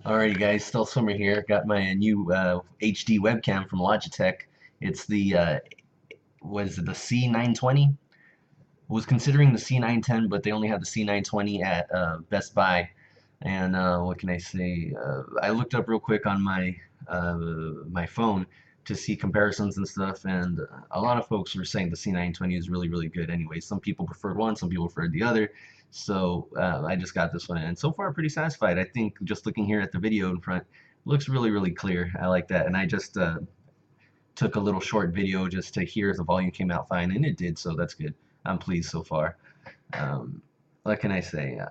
Alrighty guys, stealthswimmer here. Got my new HD webcam from Logitech. It's the was it the C920? Was considering the C910, but they only had the C920 at Best Buy. And what can I say? I looked up real quick on my phone to see comparisons and stuff, and a lot of folks were saying the C920 is really really good. Anyway, some people preferred one, some people preferred the other. So I just got this one, and so far pretty satisfied. I think just looking here at the video in front, looks really really clear. I like that, and I just took a little short video just to hear if the volume came out fine, and it did, so that's good. I'm pleased so far. Um, what can I say?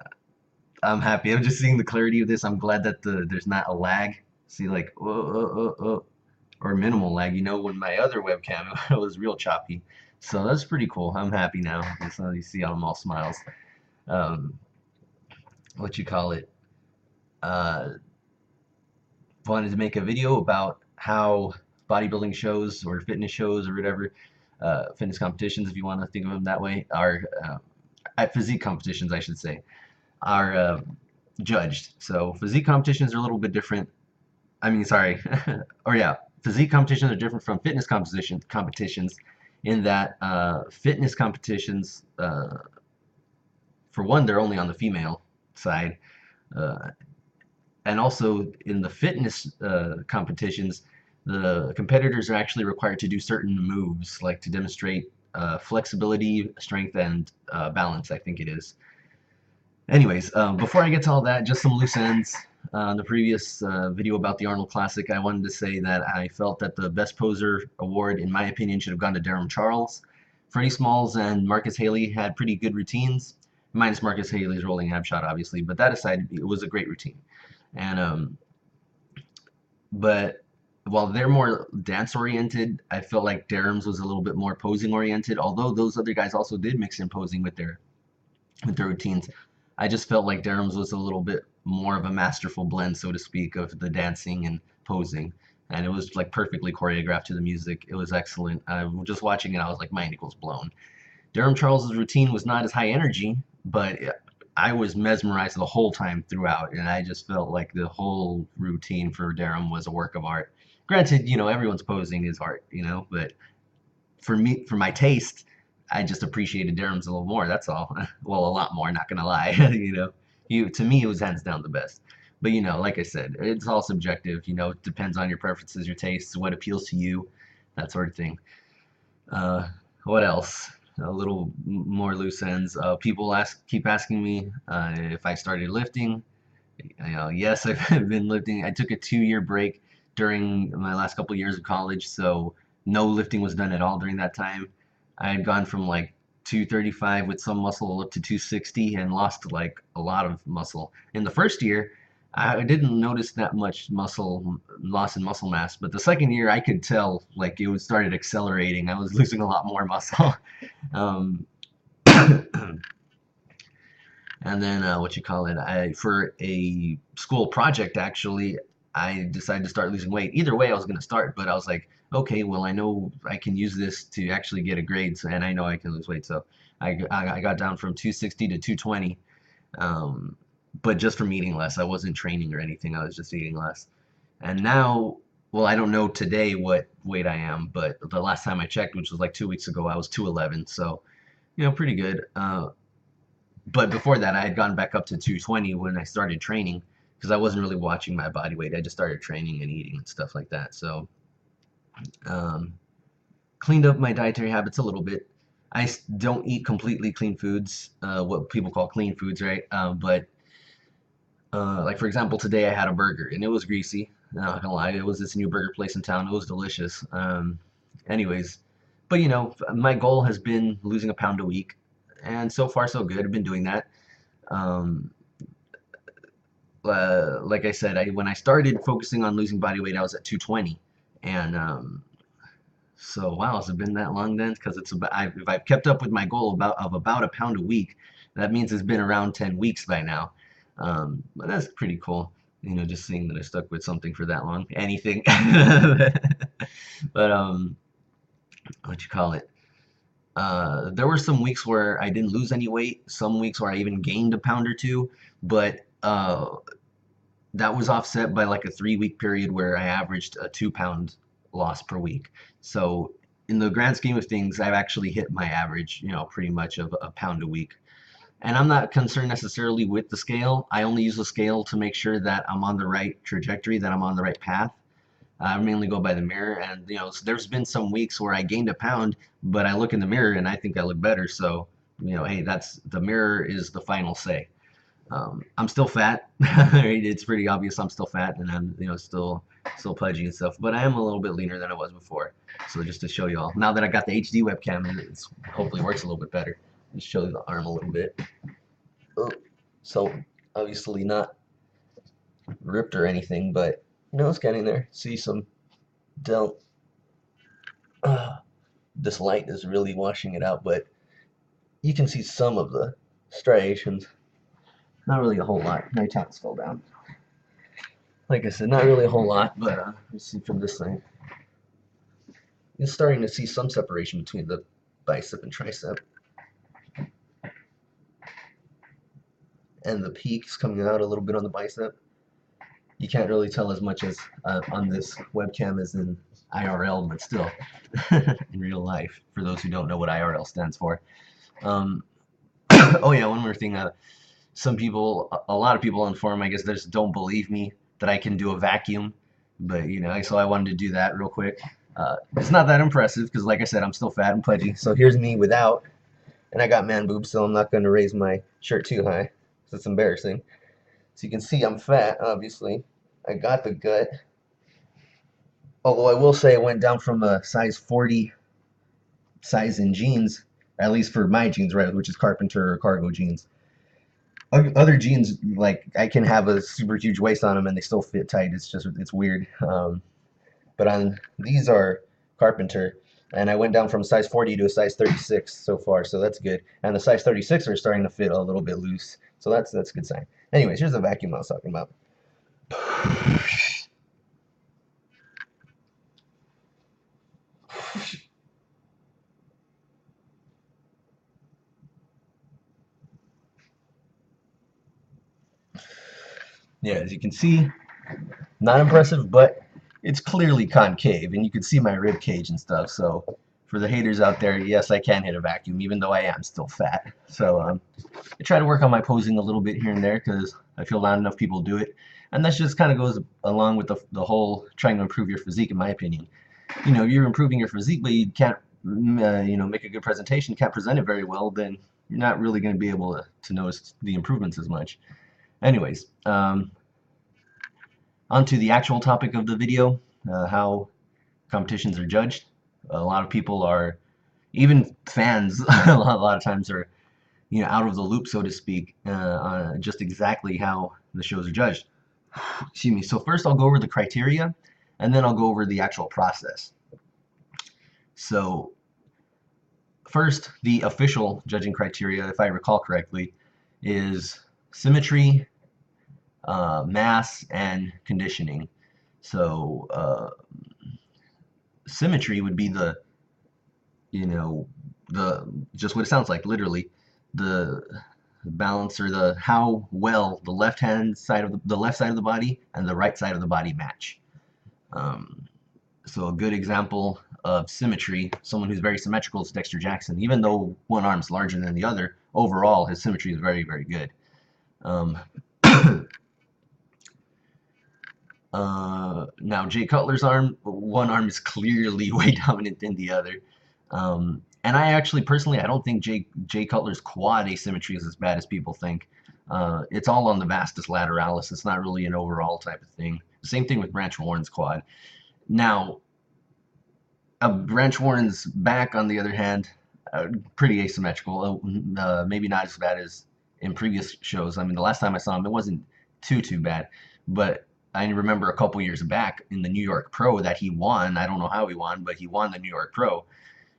I'm happy. I'm just seeing the clarity of this. I'm glad that there's not a lag. See, like, or minimal lag. You know, when my other webcam it was real choppy. So that's pretty cool. I'm happy now. So you see, I'm all smiles. Um, what you call it? Uh, Wanted to make a video about how bodybuilding shows or fitness shows or whatever, fitness competitions, if you want to think of them that way, are at physique competitions, I should say, are judged. So physique competitions are a little bit different. I mean, sorry, or yeah, physique competitions are different from fitness competitions in that fitness competitions, for one, they're only on the female side. Uh, and also in the fitness competitions, the competitors are actually required to do certain moves, like to demonstrate flexibility, strength, and balance, I think it is. Anyways, before I get to all that, just some loose ends. The previous video about the Arnold Classic, I wanted to say that I felt that the Best Poser award, in my opinion, should have gone to Durham Charles. Freddie Smalls and Marcus Haley had pretty good routines, minus Marcus Haley's rolling ab shot, obviously, but that aside, it was a great routine. And but while they're more dance oriented, I felt like Durham's was a little bit more posing oriented. Although those other guys also did mix in posing with their routines, I just felt like Durham's was a little bit more of a masterful blend, so to speak, of the dancing and posing. And it was like perfectly choreographed to the music. It was excellent. Just watching it, I was like, mind equals blown. Durham Charles's routine was not as high energy, but I was mesmerized the whole time throughout, and I just felt like the whole routine for Durham was a work of art. Granted, everyone's posing is art, but for me, for my taste, I just appreciated Durham's a little more. That's all. Well, a lot more. Not gonna lie. To me, it was hands down the best. But like I said, it's all subjective. It depends on your preferences, your tastes, what appeals to you, that sort of thing. Uh, what else? A little more loose ends. People keep asking me if I started lifting. Yes, I've been lifting. I took a 2-year break during my last couple years of college, so no lifting was done at all during that time. I had gone from like 235 with some muscle up to 260 and lost like a lot of muscle. In the first year, I didn't notice that much muscle loss in muscle mass, but the second year I could tell like it was started accelerating. I was losing a lot more muscle. Um, and then what you call it? For a school project actually, I decided to start losing weight. Either way, I was going to start, but I was like, okay, well, I know I can use this to actually get a grade, so, and I know I can lose weight. So I got down from 260 to 220, but just from eating less. I wasn't training or anything. I was just eating less. And now, well, I don't know today what weight I am, but the last time I checked, which was like 2 weeks ago, I was 211. So, pretty good. But before that, I had gone back up to 220 when I started training because I wasn't really watching my body weight. I just started training and eating and stuff like that. So, cleaned up my dietary habits a little bit. I don't eat completely clean foods, what people call clean foods, right? But like for example, today I had a burger and it was greasy. Not gonna lie, it was this new burger place in town. It was delicious. Anyways, but my goal has been losing a pound a week, and so far so good. I've been doing that. Um, like I said, when I started focusing on losing body weight, I was at 220, and so wow, has it been that long then? Because it's about if I've kept up with my goal of about a pound a week, that means it's been around 10 weeks by now. But that's pretty cool. Just seeing that I stuck with something for that long. Anything. But what you call it? There were some weeks where I didn't lose any weight. Some weeks where I even gained a pound or two. But that was offset by like a 3 week period where I averaged a 2 pound loss per week. So in the grand scheme of things, I've actually hit my average, pretty much of a pound a week. And I'm not concerned necessarily with the scale. I only use the scale to make sure that I'm on the right trajectory, that I'm on the right path. I mainly go by the mirror, and there's been some weeks where I gained a pound, but I look in the mirror and I think I look better. So, hey, that's the mirror is the final say. I'm still fat. It's pretty obvious I'm still fat, and I'm still pudgy and stuff. But I am a little bit leaner than I was before. So just to show you all, now that I got the HD webcam, it's hopefully works a little bit better. Just show you the arm a little bit. Oh, so obviously not ripped or anything, but it's getting there. See some delt. This light is really washing it out, but you can see some of the striations. Not really a whole lot. My towels fell down. Like I said, not really a whole lot, but let's see from this side. You're starting to see some separation between the bicep and tricep. And the peak is coming out a little bit on the bicep. You can't really tell as much as on this webcam as in IRL, but still, in real life, for those who don't know what IRL stands for. Oh yeah, one more thing. Some people, a lot of people on forum, I guess, they just don't believe me that I can do a vacuum, but so I wanted to do that real quick. It's not that impressive because, like I said, I'm still fat and pudgy. So here's me without, and I got man boobs, so I'm not going to raise my shirt too high, so it's embarrassing. So you can see I'm fat, obviously. I got the gut. Although I will say I went down from a size 40 size in jeans, at least for my jeans, right, which is carpenter or cargo jeans. Other jeans, like I can have a super huge waist on them and they still fit tight. It's weird. But on these are carpenter, and I went down from size 40 to a size 36 so far, so that's good. And the size 36 are starting to fit a little bit loose, so that's a good sign. Anyways, here's the vacuum I was talking about. Yeah, as you can see, not impressive, but it's clearly concave, and you can see my rib cage and stuff. So for the haters out there, yes, I can hit a vacuum, even though I am still fat. So I try to work on my posing a little bit here and there because I feel not enough people do it, and that just kind of goes along with the whole trying to improve your physique, in my opinion. You're improving your physique, but you can't, make a good presentation, you can't present it very well, then you're not really going to be able to notice the improvements as much. Anyways, onto the actual topic of the video, how competitions are judged. A lot of people are, even fans, a lot of times are, out of the loop, so to speak, on just exactly how the shows are judged. Excuse me. So first I'll go over the criteria, and then I'll go over the actual process. So first, the official judging criteria, if I recall correctly, is symmetry, mass, and conditioning. So symmetry would be the just what it sounds like, literally the balance, or the how well the left side of the body and the right side of the body match. So a good example of symmetry, someone who's very symmetrical, is Dexter Jackson. Even though one arm's larger than the other, overall his symmetry is very, very good. Now Jay Cutler's arm, one arm is clearly way dominant than the other. And I actually, personally, I don't think Jay Cutler's quad asymmetry is as bad as people think. It's all on the vastus lateralis. It's not really an overall type of thing. Same thing with Branch Warren's quad. Now, Branch Warren's back, on the other hand, pretty asymmetrical. Maybe not as bad as in previous shows. I mean, the last time I saw him, it wasn't too bad. But I remember a couple years back in the New York Pro that he won. I don't know how he won, but he won the New York Pro.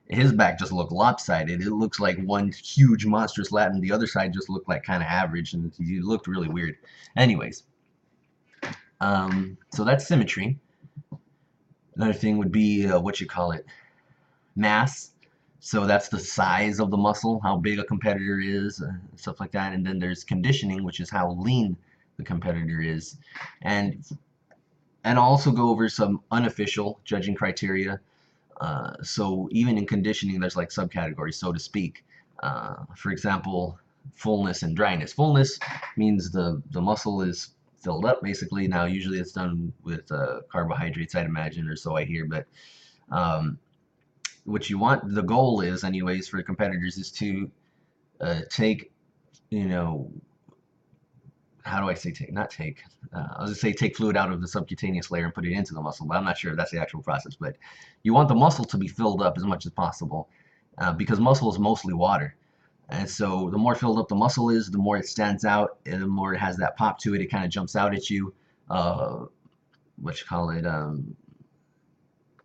His back just looked lopsided. It looks like one huge monstrous lat, and the other side just looked like kind of average, and he looked really weird. Anyways, so that's symmetry. Another thing would be mass. So that's the size of the muscle, how big a competitor is, stuff like that. And then there's conditioning, which is how lean the competitor is, and I'll also go over some unofficial judging criteria. So even in conditioning, there's like subcategories, so to speak. For example, fullness and dryness. Fullness means the muscle is filled up, basically. Now, usually it's done with carbohydrates, I'd imagine, or so I hear. But um, what you want, the goal is, anyways, for competitors is to take, you know, how do I say take? Not take. I'll just say take fluid out of the subcutaneous layer and put it into the muscle. But I'm not sure if that's the actual process. But you want the muscle to be filled up as much as possible, because muscle is mostly water. And so the more filled up the muscle is, the more it stands out, and the more it has that pop to it. It kind of jumps out at you. What you call it?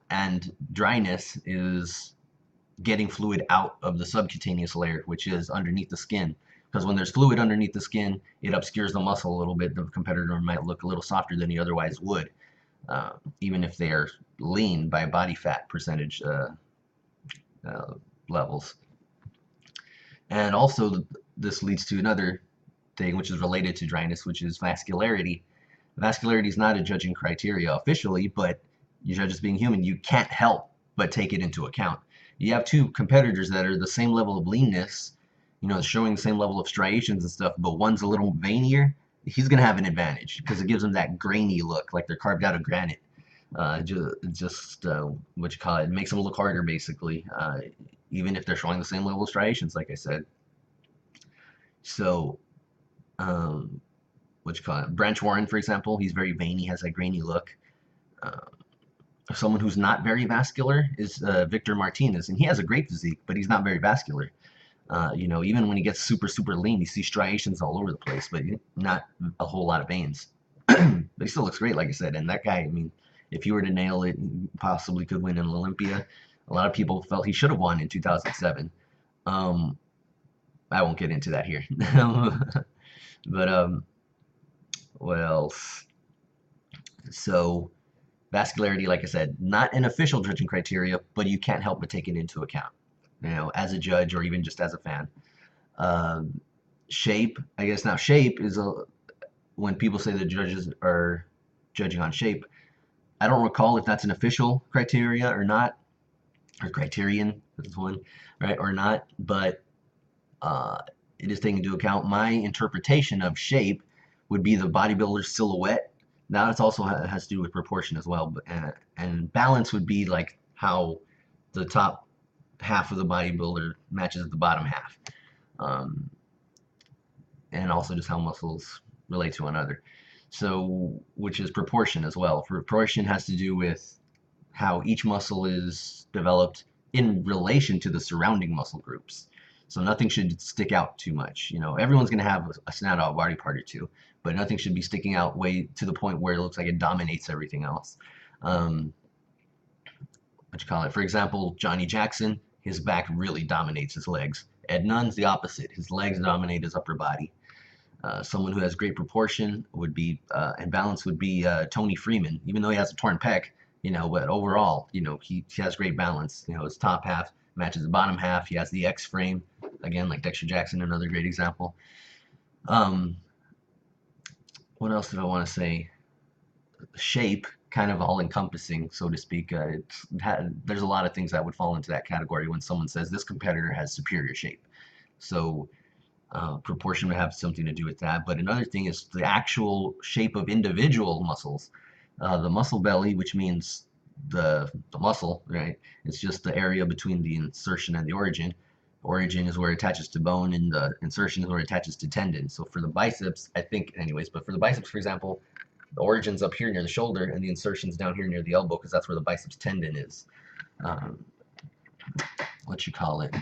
And dryness is getting fluid out of the subcutaneous layer, which is underneath the skin. Because when there's fluid underneath the skin, it obscures the muscle a little bit. The competitor might look a little softer than he otherwise would, even if they're lean by body fat percentage levels. And also, this leads to another thing which is related to dryness, which is vascularity. Vascularity is not a judging criteria officially, but you judge as being human, you can't help but take it into account. You have two competitors that are the same level of leanness, you know, showing the same level of striations and stuff, but one's a little veinier. He's going to have an advantage because it gives him that grainy look, like they're carved out of granite. Just what you call it, makes them look harder, basically, even if they're showing the same level of striations, like I said. So, what you call it, Branch Warren, for example, he's very veiny, has that grainy look. Someone who's not very vascular is Victor Martinez, and he has a great physique, but he's not very vascular. You know, even when he gets super, super lean, you see striations all over the place, but not a whole lot of veins. But he still looks great, like I said. And that guy, I mean, if you were to nail it, possibly could win an Olympia. A lot of people felt he should have won in 2007. I won't get into that here. But what else? So vascularity, like I said, not an official judging criteria, but you can't help but take it into account, you know, as a judge or even just as a fan. Shape, I guess now shape is when people say the judges are judging on shape, I don't recall if that's an official criteria or not, or criterion, this one, right, or not, but it is taking into account. My interpretation of shape would be the bodybuilder's silhouette. Now it's also has to do with proportion as well, but, and balance would be like how the top half of the bodybuilder matches the bottom half, and also just how muscles relate to one another. So, which is proportion as well. Proportion has to do with how each muscle is developed in relation to the surrounding muscle groups. So nothing should stick out too much. You know, everyone's going to have a standout body part or two, but nothing should be sticking out way to the point where it looks like it dominates everything else. What you call it? For example, Johnny Jackson, his back really dominates his legs. Ed Nunn's the opposite. His legs dominate his upper body. Someone who has great proportion would be, and balance would be Tony Freeman, even though he has a torn pec, you know, but overall, you know, he has great balance. You know, his top half matches the bottom half. He has the X frame, again, like Dexter Jackson, another great example. What else did I want to say? Shape, kind of all encompassing, so to speak. There's a lot of things that would fall into that category when someone says this competitor has superior shape. So proportion would have something to do with that. But another thing is the actual shape of individual muscles. The muscle belly, which means the muscle, right? It's just the area between the insertion and the origin. Origin is where it attaches to bone, and the insertion is where it attaches to tendon. So for the biceps, I think, anyways, but for the biceps, for example, the origin's up here near the shoulder, and the insertion's down here near the elbow, because that's where the biceps tendon is. What you call it?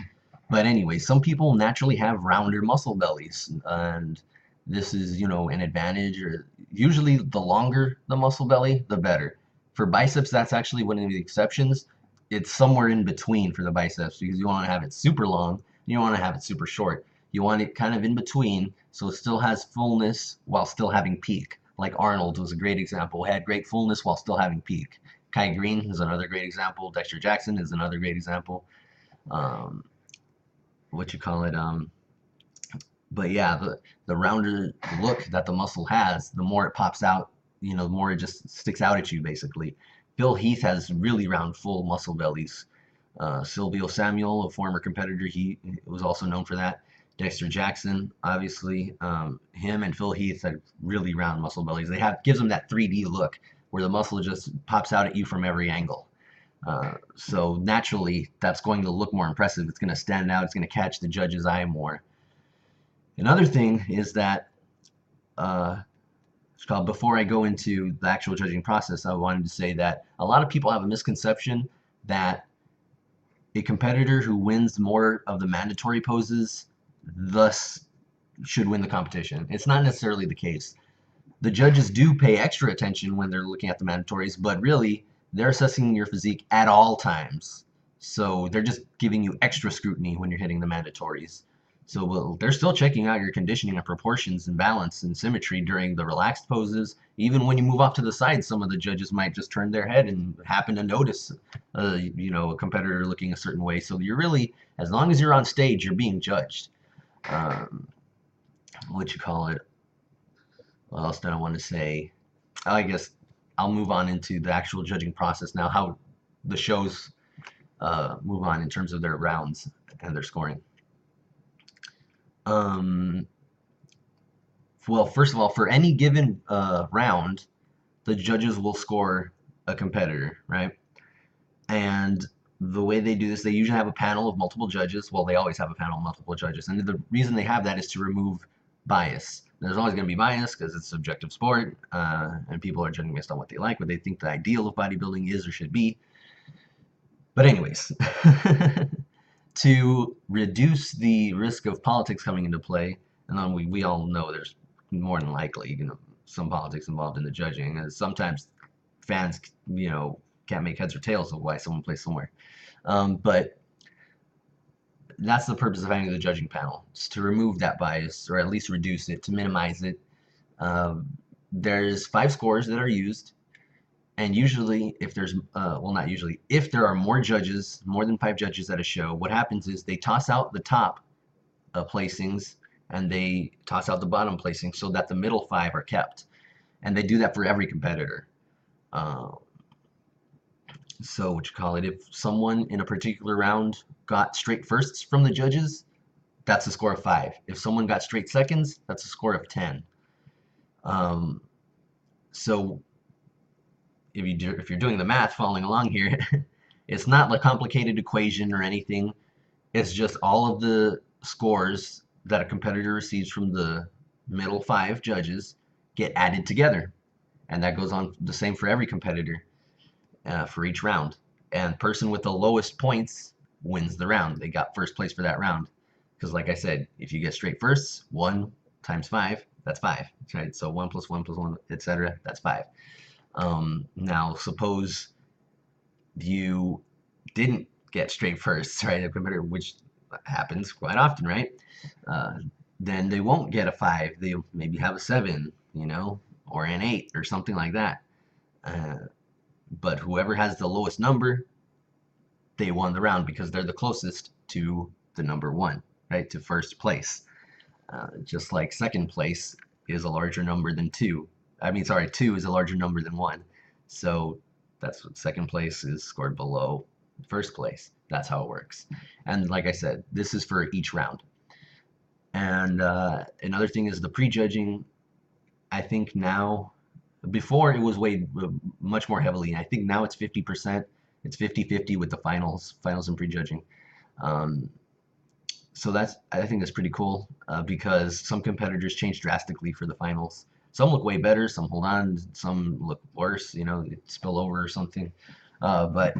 But anyway, some people naturally have rounder muscle bellies, and this is, you know, an advantage. Or usually, the longer the muscle belly, the better. For biceps, that's actually one of the exceptions. It's somewhere in between for the biceps, because you want to have it super long, you don't want to have it super short. You want it kind of in between, so it still has fullness while still having peak. Like Arnold was a great example, had great fullness while still having peak. Kai Green is another great example. Dexter Jackson is another great example. What you call it? But yeah, the rounder look that the muscle has, the more it pops out, the more it just sticks out at you, basically. Phil Heath has really round, full muscle bellies. Silvio Samuel, a former competitor, he was also known for that. Dexter Jackson, obviously, him and Phil Heath had really round muscle bellies. They have gives them that 3D look where the muscle just pops out at you from every angle. So naturally, that's going to look more impressive. It's going to stand out. It's going to catch the judge's eye more. Another thing is that uh, before I go into the actual judging process, I wanted to say that a lot of people have a misconception that a competitor who wins more of the mandatory poses thus should win the competition. It's not necessarily the case. The judges do pay extra attention when they're looking at the mandatories, but really they're assessing your physique at all times. So they're just giving you extra scrutiny when you're hitting the mandatories. So they're still checking out your conditioning and proportions and balance and symmetry during the relaxed poses. Even when you move off to the side, some of the judges might just turn their head and happen to notice, a competitor looking a certain way. So you're really, as long as you're on stage, you're being judged. Um, what you call it? What else did I want to say? I guess I'll move on into the actual judging process now, how the shows move on in terms of their rounds and their scoring. Um, well, first of all, for any given round, the judges will score a competitor, right? And the way they do this, they usually have a panel of multiple judges. Well, they always have a panel of multiple judges. And the reason they have that is to remove bias. There's always going to be bias because it's a subjective sport, and people are judging based on what they like, what they think the ideal of bodybuilding is or should be. But anyways, to reduce the risk of politics coming into play, and then we all know there's more than likely, some politics involved in the judging, and sometimes fans, can't make heads or tails of why someone plays somewhere. But that's the purpose of having the judging panel, is to remove that bias, or at least reduce it, to minimize it. There's 5 scores that are used, and usually, if there's, well, not usually, if there are more judges, more than 5 judges at a show, what happens is they toss out the top placings, and they toss out the bottom placings so that the middle 5 are kept. And they do that for every competitor. So what you call it, if someone in a particular round got straight firsts from the judges, that's a score of 5. If someone got straight seconds, that's a score of 10. So if you're doing the math following along here, it's not a complicated equation or anything. It's just all of the scores that a competitor receives from the middle 5 judges get added together. And that goes on the same for every competitor for each round. And person with the lowest points wins the round. They got first place for that round. Because like I said, if you get straight firsts, 1 times 5, that's 5. Right? So 1 plus 1 plus 1, etc., that's 5. Now, suppose you didn't get straight firsts, right? A competitor, which happens quite often, right? Then they won't get a 5. They'll maybe have a 7, or an 8 or something like that. But whoever has the lowest number, they won the round because they're the closest to the number 1, right? To first place. Just like second place is a larger number than 2. 2 is a larger number than 1. So that's what second place is scored below first place. That's how it works. And like I said, this is for each round. And another thing is the prejudging. I think now, before it was weighed much more heavily. I think now it's 50%. It's 50-50 with the finals and prejudging. So I think that's pretty cool because some competitors change drastically for the finals. Some look way better, some hold on, some look worse, spill over or something. But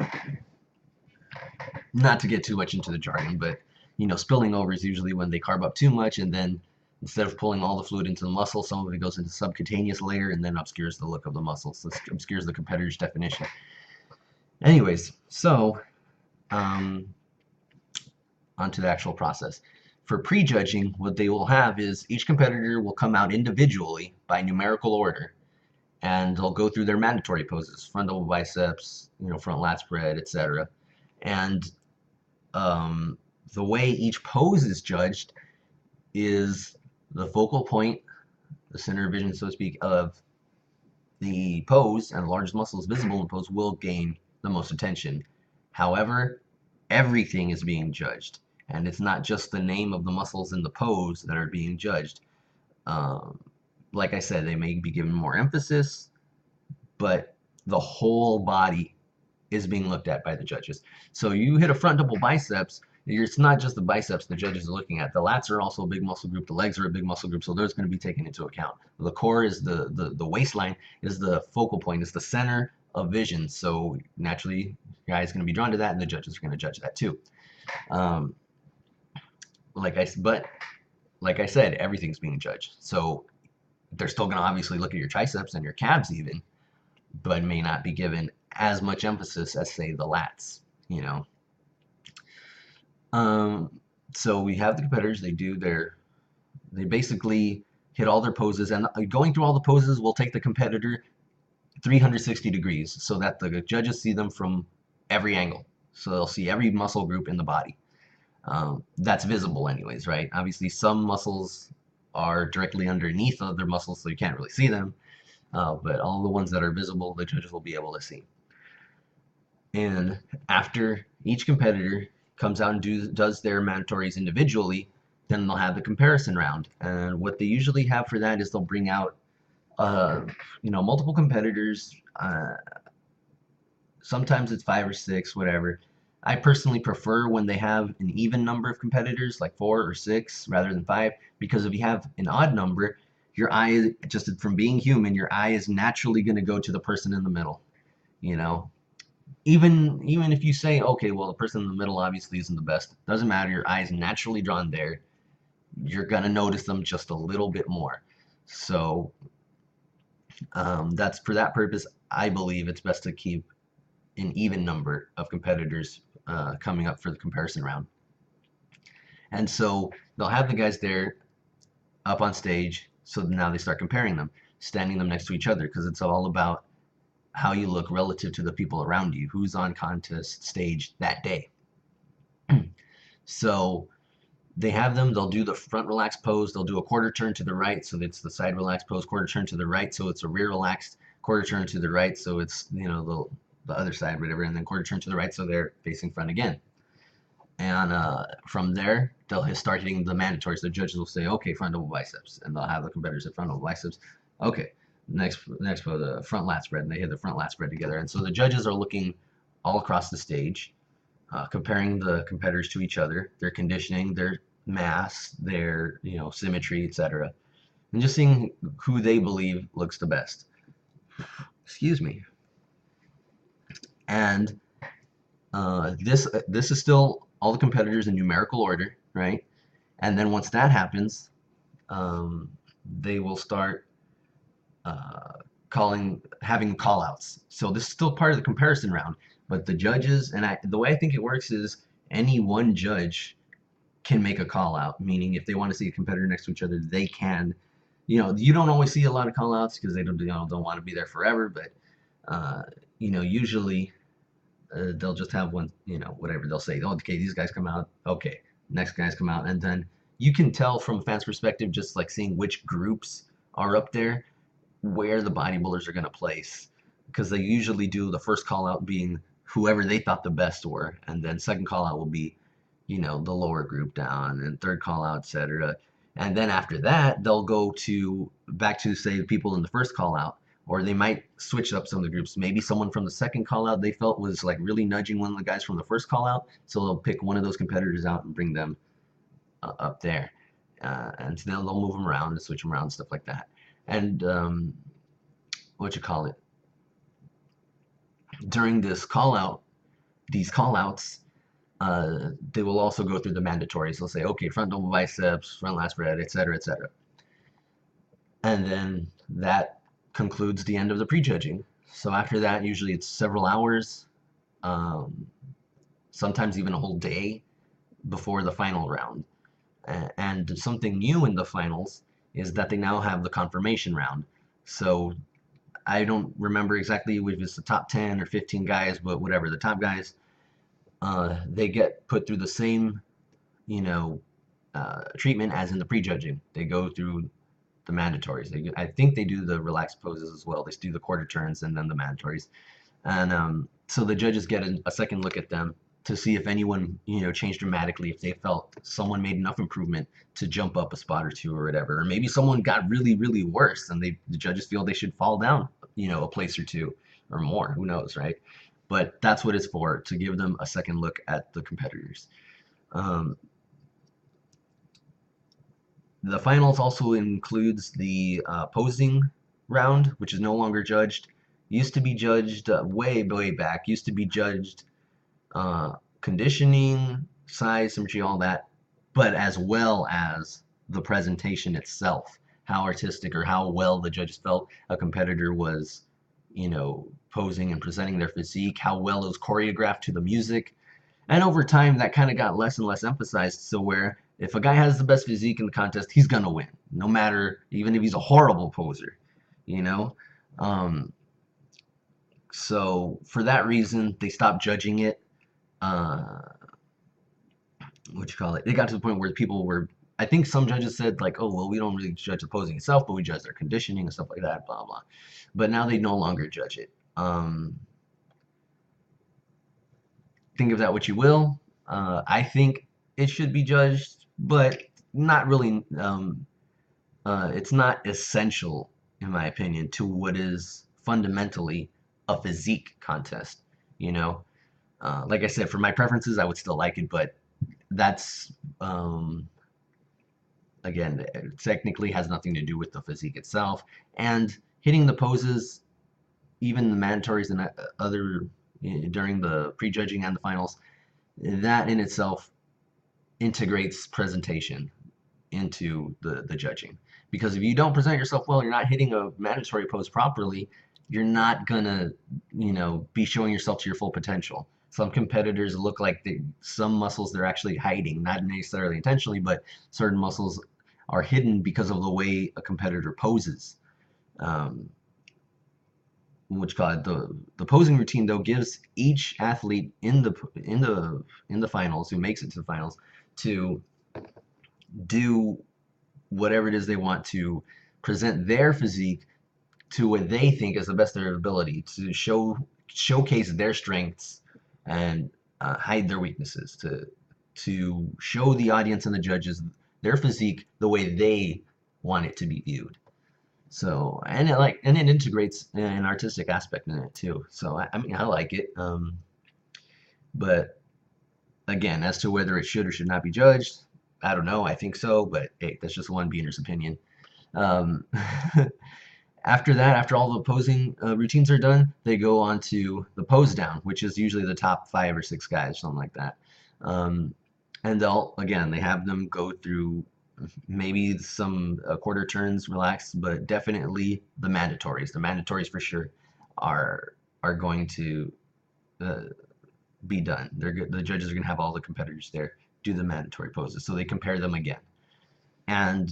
not to get too much into the jargon, but spilling over is usually when they carb up too much, and then instead of pulling all the fluid into the muscle, some of it goes into the subcutaneous layer and then obscures the look of the muscle. So this obscures the competitor's definition. Anyways, so onto the actual process. For prejudging, what they will have is each competitor will come out individually by numerical order, and they'll go through their mandatory poses: front double biceps, front lat spread, etc. And the way each pose is judged is the focal point, the center of vision, so to speak, of the pose and the largest muscles visible in the pose will gain the most attention. However, everything is being judged, and it's not just the name of the muscles in the pose that are being judged. Um, like I said, they may be given more emphasis, but the whole body is being looked at by the judges. So you hit a front double biceps, it's not just the biceps the judges are looking at. The lats are also a big muscle group. The legs are a big muscle group, so those are going to be taken into account. The core is the waistline is the focal point, it's the center of vision. So naturally, your eye is going to be drawn to that, and the judges are going to judge that too. Um, like I said, everything's being judged. So they're still going to obviously look at your triceps and your calves even, but may not be given as much emphasis as, say, the lats, you know. So we have the competitors, they basically hit all their poses, and going through all the poses will take the competitor 360 degrees so that the judges see them from every angle. So they'll see every muscle group in the body. That's visible anyways, right? Obviously some muscles are directly underneath other muscles, so you can't really see them. But all the ones that are visible, the judges will be able to see. And after each competitor comes out and does their mandatories individually, then they'll have the comparison round. And what they usually have for that is they'll bring out, multiple competitors. Sometimes it's 5 or 6, whatever. I personally prefer when they have an even number of competitors, like 4 or 6 rather than 5, because if you have an odd number, your eye, just from being human, your eye is naturally going to go to the person in the middle, you know. Even if you say, okay, well, the person in the middle obviously isn't the best, doesn't matter, your eye is naturally drawn there. You're going to notice them just a little bit more. So that's for that purpose, I believe it's best to keep an even number of competitors coming up for the comparison round. And so they'll have the guys there up on stage. So now they start comparing them, standing them next to each other, because it's all about how you look relative to the people around you, who's on contest stage that day. So they have them, they'll do the front relaxed pose, they'll do a quarter turn to the right, so it's the side relaxed pose, quarter turn to the right, so it's a rear relaxed, quarter turn to the right, so it's, the other side, whatever, and then quarter turn to the right, so they're facing front again. And from there, they'll start hitting the mandatories. The judges will say, okay, front double biceps, and they'll have the competitors at front double biceps. Okay, next for the front lat spread, and they hit the front lat spread together. And so the judges are looking all across the stage, comparing the competitors to each other, their conditioning, their mass, their symmetry, etc., and just seeing who they believe looks the best. Excuse me. And this is still all the competitors in numerical order, right? And then once that happens, they will start having call outs. So this is still part of the comparison round, but the judges, and the way I think it works is any one judge can make a call out, meaning if they want to see a competitor next to each other, they can. You don't always see a lot of call outs because they don't want to be there forever, but usually they'll just have one, whatever they'll say. Oh, okay, these guys come out. Okay, next guys come out, and then you can tell from a fan's perspective, just like seeing which groups are up there, where the bodybuilders are going to place, because they usually do the first call out being whoever they thought the best were, and then second call out will be, the lower group down, and third call out, etc. And then after that, they'll go back to say the people in the first call out. Or they might switch up some of the groups. Maybe someone from the second call out they felt was like really nudging one of the guys from the first call out. So they'll pick one of those competitors out and bring them up there. And so they'll move them around and switch them around and stuff like that. And during these call outs, they will also go through the mandatories. They'll say, okay, front double biceps, front lat spread, etc., etc. And then that concludes the end of the prejudging. So after that, usually it's several hours, sometimes even a whole day before the final round. And something new in the finals is that they now have the confirmation round. So I don't remember exactly if it's the top 10 or 15 guys, but whatever, the top guys, they get put through the same, treatment as in the prejudging. They go through the mandatories. I think they do the relaxed poses as well. They do the quarter turns and then the mandatories. And so the judges get a second look at them to see if anyone, changed dramatically, if they felt someone made enough improvement to jump up a spot or two or whatever. Or maybe someone got really, really worse and the judges feel they should fall down, a place or two or more. Who knows, right? But that's what it's for, to give them a second look at the competitors. The finals also includes the posing round, which is no longer judged. Used to be judged way, way back. Used to be judged conditioning, size, symmetry, all that, but as well as the presentation itself, how artistic or how well the judges felt a competitor was, posing and presenting their physique, how well it was choreographed to the music. And over time, that kind of got less and less emphasized. So where if a guy has the best physique in the contest, he's gonna win, no matter, even if he's a horrible poser, you know. So for that reason, they stopped judging it. It got to the point where people were. I think some judges said like, oh well, we don't really judge the posing itself, but we judge their conditioning and stuff like that, blah blah. But now they no longer judge it. Think of that what you will. I think it should be judged, but not really. It's not essential, in my opinion, to what is fundamentally a physique contest. Like I said, for my preferences, I would still like it, but that's again, it technically has nothing to do with the physique itself. And hitting the poses, even the mandatories and other during the prejudging and the finals, that in itself integrates presentation into the judging. Because if you don't present yourself well, you're not hitting a mandatory pose properly, you're not gonna, be showing yourself to your full potential. Some competitors look like some muscles they're actually hiding, not necessarily intentionally, but certain muscles are hidden because of the way a competitor poses. Which called the posing routine though gives each athlete in the finals who makes it to the finals to do whatever it is they want to present their physique to what they think is the best of their ability to showcase their strengths and hide their weaknesses, to show the audience and the judges their physique the way they want it to be viewed. So and it integrates an artistic aspect in it too. So I mean I like it. But again, as to whether it should or should not be judged, I don't know. I think so, but hey, that's just one beginner's opinion. After that, after all the posing routines are done, they go on to the pose down, which is usually the top 5 or 6 guys, something like that. And they have them go through maybe some quarter turns relaxed, but definitely the mandatories. The mandatories for sure are going to be done. The judges are going to have all the competitors there do the mandatory poses, so they compare them again. And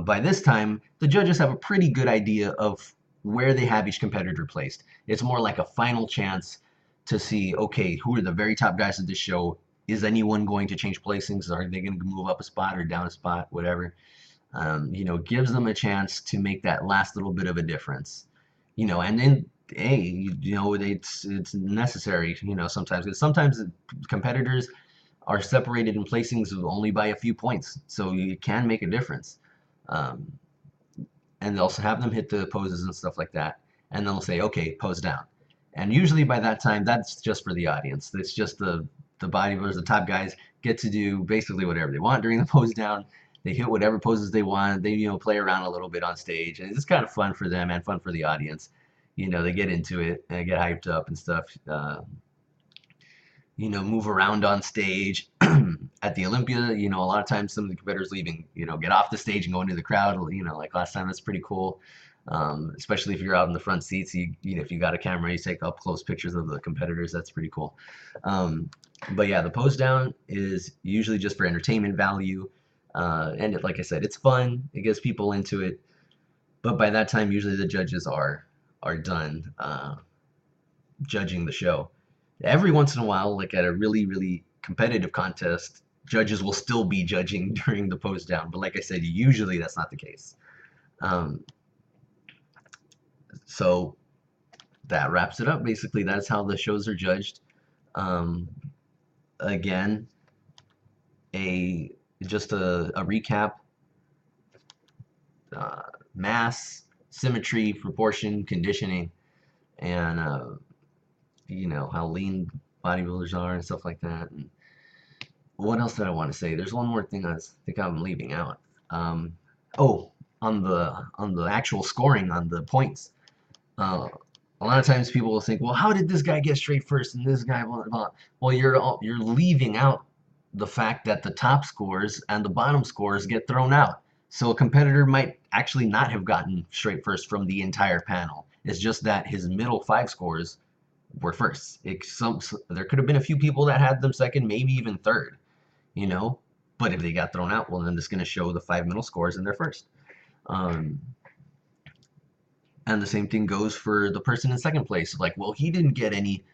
by this time, the judges have a pretty good idea of where they have each competitor placed. It's more like a final chance to see, okay, who are the very top guys at this show? Is anyone going to change placings? Are they going to move up a spot or down a spot, whatever? Gives them a chance to make that last little bit of a difference. And then, hey, it's necessary, sometimes. Because sometimes competitors are separated in placings only by a few points, so you can make a difference. And they'll have them hit the poses and stuff like that, and then they'll say, okay, pose down. And usually by that time, that's just for the audience. It's just the bodybuilders, the top guys, get to do basically whatever they want during the pose down. They hit whatever poses they want. They play around a little bit on stage, and it's kind of fun for them and fun for the audience. They get into it and they get hyped up and stuff. Move around on stage. At the Olympia, a lot of times some of the competitors leaving, get off the stage and go into the crowd. Like last time, that's pretty cool. Especially if you're out in the front seats, if you got a camera, you take up close pictures of the competitors. That's pretty cool. But yeah, the pose down is usually just for entertainment value, and like I said, it's fun. It gets people into it. But by that time, usually the judges are done judging the show. Every once in a while, like at a really, really competitive contest, judges will still be judging during the post down. But like I said, usually that's not the case. Um, so that wraps it up. Basically, that's how the shows are judged. Um, again, a just a recap: mass, symmetry, proportion, conditioning, and you know how lean bodybuilders are and stuff like that. And what else did I want to say? There's one more thing I think I'm leaving out. Um, oh, on the actual scoring on the points. Uh, a lot of times people will think, well, how did this guy get straight first and this guy blah, blah. Well, you're leaving out the fact that the top scores and the bottom scores get thrown out. So a competitor might actually not have gotten straight first from the entire panel. It's just that his middle 5 scores were first. There could have been a few people that had them second, maybe even third, you know. But if they got thrown out, well, then it's going to show the 5 middle scores in their first. Um, and the same thing goes for the person in second place. Like, well, he didn't get any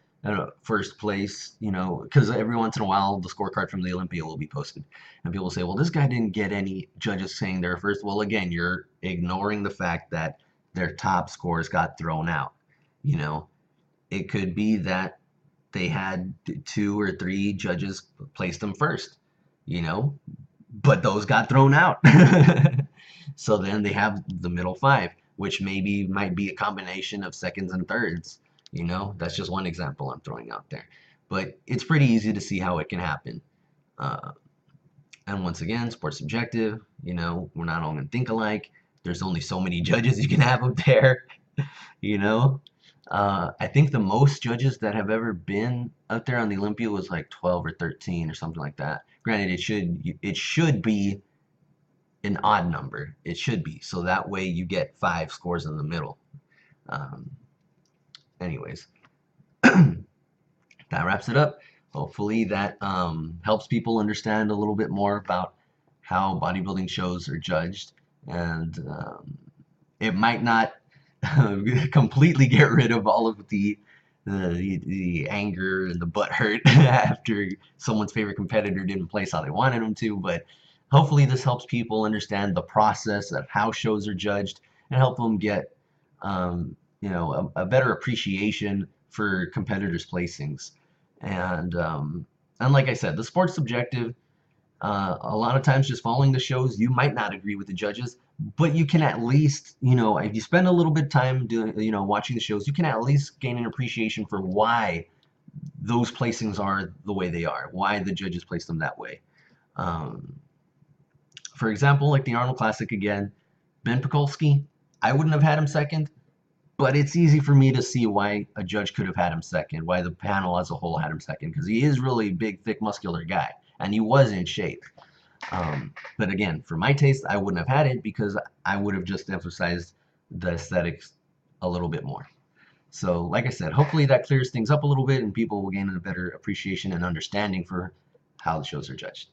first place, you know, because every once in a while the scorecard from the Olympia will be posted. And people say, well, this guy didn't get any judges saying they're first. Well, again, you're ignoring the fact that their top scores got thrown out. You know, it could be that they had 2 or 3 judges place them first, you know, but those got thrown out. So then they have the middle 5, which maybe might be a combination of seconds and thirds. You know, that's just one example I'm throwing out there. But it's pretty easy to see how it can happen. Uh, and once again, sports subjective. You know, we're not all going to think alike. There's only so many judges you can have up there. You know, I think the most judges that have ever been up there on the Olympia was like 12 or 13 or something like that. Granted, it should be an odd number. It should be. So that way you get 5 scores in the middle. Um, anyways, that wraps it up. Hopefully that helps people understand a little bit more about how bodybuilding shows are judged. And it might not completely get rid of all of the anger and the butt hurt after someone's favorite competitor didn't place how they wanted them to, but hopefully this helps people understand the process of how shows are judged and help them get you know, a better appreciation for competitors' placings. And like I said, the sport's subjective. A lot of times just following the shows, you might not agree with the judges, but you can at least, you know, if you spend a little bit of time doing, you know, watching the shows, you can at least gain an appreciation for why those placings are the way they are, why the judges place them that way. For example, like the Arnold Classic again, Ben Pekulski, I wouldn't have had him second, but it's easy for me to see why a judge could have had him second, why the panel as a whole had him second, because he is really a big, thick, muscular guy, and he was in shape. But again, for my taste, I wouldn't have had it because I would have just emphasized the aesthetics a little bit more. So, like I said, hopefully that clears things up a little bit and people will gain a better appreciation and understanding for how the shows are judged.